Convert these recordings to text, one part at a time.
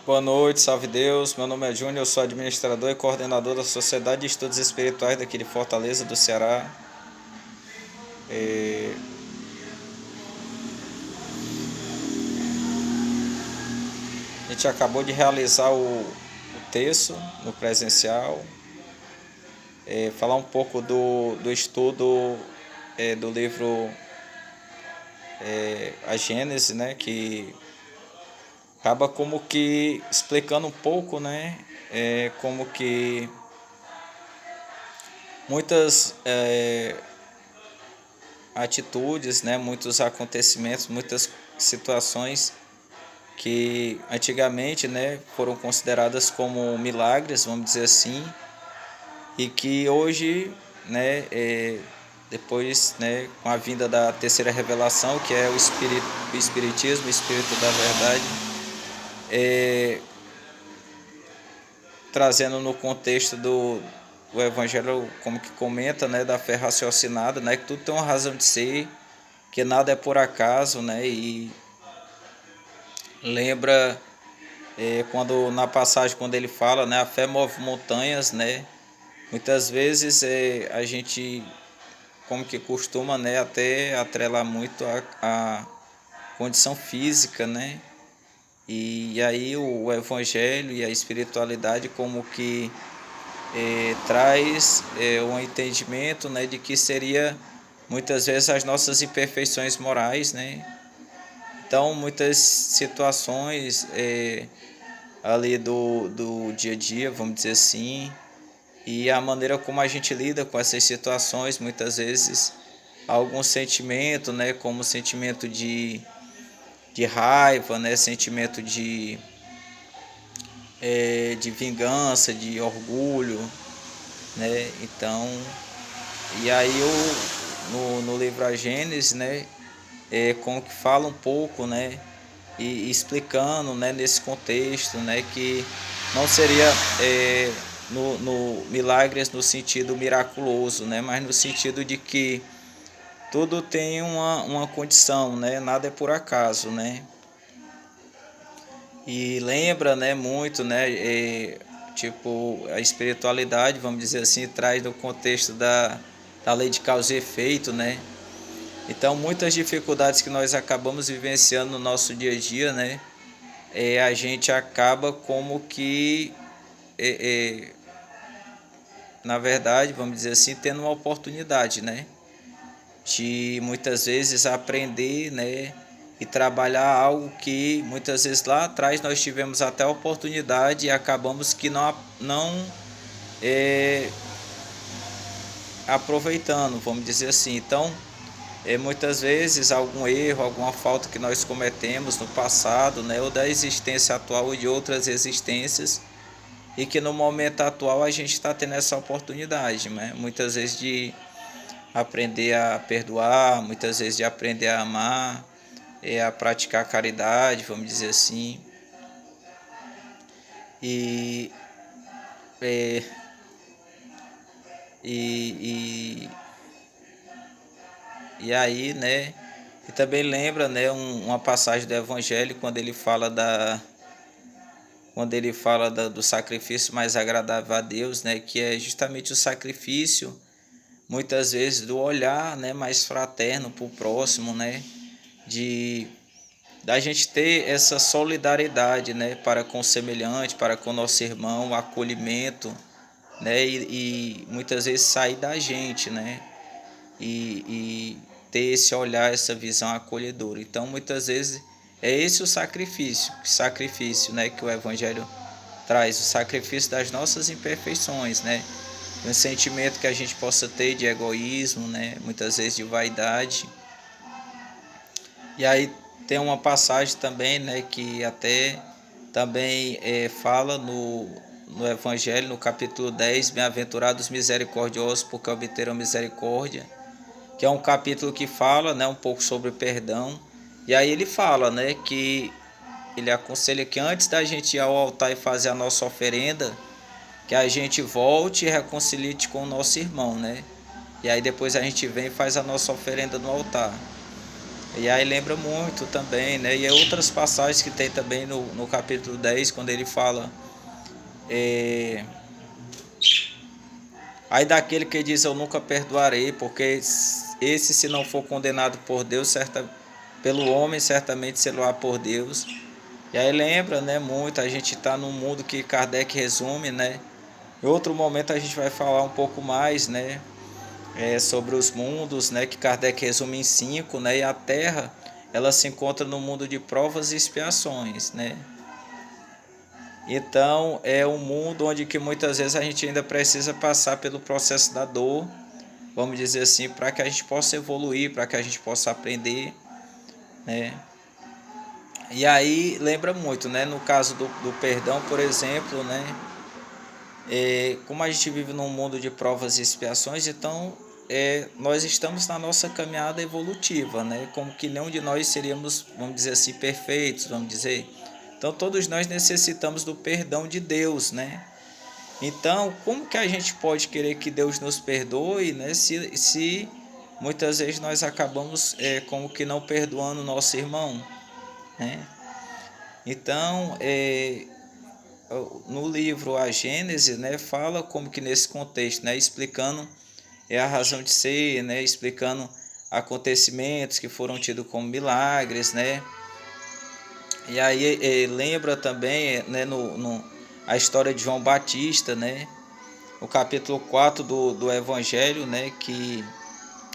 Boa noite, salve Deus. Meu nome é Júnior, eu sou administrador e coordenador da Sociedade de Estudos Espirituais daqui de Fortaleza, do Ceará. A gente acabou de realizar o texto no presencial, falar um pouco do estudo do livro A Gênese, né, que acaba como que explicando um pouco, né, como que muitas atitudes, né, muitos acontecimentos, muitas situações que antigamente, né, foram consideradas como milagres, vamos dizer assim, e que hoje, né, depois, né, com a vinda da terceira revelação, que é o Espiritismo, o Espírito da Verdade, trazendo no contexto do Evangelho, como que comenta, né, da fé raciocinada, né, que tudo tem uma razão de ser, que nada é por acaso, né, e lembra quando na passagem quando ele fala, né, a fé move montanhas, né, muitas vezes a gente como que costuma, né, até atrelar muito a condição física, né, e aí o evangelho e a espiritualidade como que traz um entendimento, né, de que seria muitas vezes as nossas imperfeições morais, né, então muitas situações ali do dia a dia, vamos dizer assim, e a maneira como a gente lida com essas situações, muitas vezes algum sentimento, né, como sentimento de raiva, né, sentimento de vingança, de orgulho, né, então, e aí no livro A Gênese, né, como que fala um pouco, né, e explicando, né, nesse contexto, né, que não seria no milagres no sentido miraculoso, né, mas no sentido de que tudo tem uma condição, né, nada é por acaso, né, e lembra, né, muito, né, tipo a espiritualidade, vamos dizer assim, traz no contexto da lei de causa e efeito, né. Então muitas dificuldades que nós acabamos vivenciando no nosso dia a dia, né, a gente acaba como que, na verdade, vamos dizer assim, tendo uma oportunidade, né, de muitas vezes aprender, né, e trabalhar algo que muitas vezes lá atrás nós tivemos até a oportunidade e acabamos que não aproveitando, vamos dizer assim. Então, muitas vezes algum erro, alguma falta que nós cometemos no passado, né, ou da existência atual ou de outras existências, e que no momento atual a gente está tendo essa oportunidade, né? Muitas vezes de aprender a perdoar, muitas vezes de aprender a amar, a praticar caridade, vamos dizer assim. E, é, e, e aí, né? E também lembra, né, uma passagem do Evangelho quando ele fala do sacrifício mais agradável a Deus, né, que é justamente o sacrifício, muitas vezes, do olhar, né, mais fraterno para o próximo, né, de da gente ter essa solidariedade, né, para com o semelhante, para com o nosso irmão, o acolhimento, né, e muitas vezes sair da gente, né, e ter esse olhar, essa visão acolhedora. Então, muitas vezes é esse o sacrifício, né, que o Evangelho traz, o sacrifício das nossas imperfeições, né, um sentimento que a gente possa ter de egoísmo, né, muitas vezes de vaidade. E aí tem uma passagem também, né, que até também fala no Evangelho, no capítulo 10, Bem-aventurados misericordiosos, porque obterão misericórdia, que é um capítulo que fala, né, um pouco sobre perdão. E aí ele fala, né, que ele aconselha que antes da gente ir ao altar e fazer a nossa oferenda, que a gente volte e reconcilie com o nosso irmão, né? E aí depois a gente vem e faz a nossa oferenda no altar. E aí lembra muito também, né? E outras passagens que tem também no capítulo 10 quando ele fala, é, aí daquele que diz eu nunca perdoarei, porque esse se não for condenado por Deus, pelo homem, certamente será por Deus. E aí lembra, né, muito, a gente está num mundo que Kardec resume, né? Em outro momento a gente vai falar um pouco mais, né, sobre os mundos, né, que Kardec resume em 5, né, e a Terra, ela se encontra no mundo de provas e expiações, né? Então é um mundo onde que muitas vezes a gente ainda precisa passar pelo processo da dor, vamos dizer assim, para que a gente possa evoluir, para que a gente possa aprender, né? E aí lembra muito, né? No caso do perdão, por exemplo, né? Como a gente vive num mundo de provas e expiações, então nós estamos na nossa caminhada evolutiva, né? Como que nenhum de nós seríamos, vamos dizer assim, perfeitos, vamos dizer. Então todos nós necessitamos do perdão de Deus, né? Então, como que a gente pode querer que Deus nos perdoe, né? Se muitas vezes nós acabamos como que não perdoando o nosso irmão, né? Então, no livro A Gênese, né, fala como que nesse contexto, né, explicando a razão de ser, né, explicando acontecimentos que foram tidos como milagres, né, e aí lembra também, né, a história de João Batista, né, o capítulo 4 do Evangelho, né, que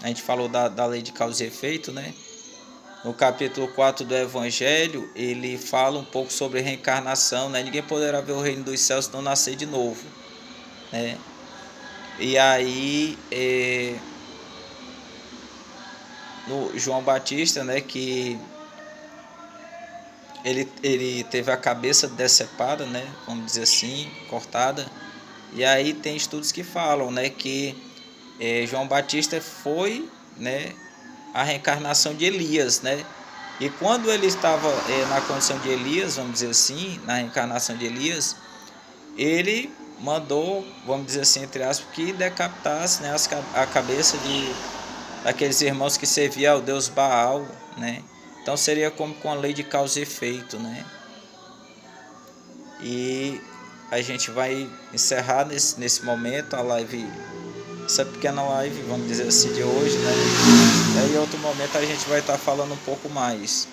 a gente falou da lei de causa e efeito, né, no capítulo 4 do Evangelho, ele fala um pouco sobre reencarnação, né? Ninguém poderá ver o reino dos céus se não nascer de novo, né? E aí, no João Batista, né, que ele teve a cabeça decepada, né, vamos dizer assim, cortada. E aí tem estudos que falam, né, que João Batista foi, né, a reencarnação de Elias, né? E quando ele estava na condição de Elias, vamos dizer assim, na reencarnação de Elias, ele mandou, vamos dizer assim, entre aspas, que decapitasse, né, a cabeça daqueles irmãos que serviam ao deus Baal, né? Então seria como com a lei de causa e efeito, né? E a gente vai encerrar nesse momento a live, essa pequena live, vamos dizer assim, de hoje, né? E aí em outro momento a gente vai estar falando um pouco mais.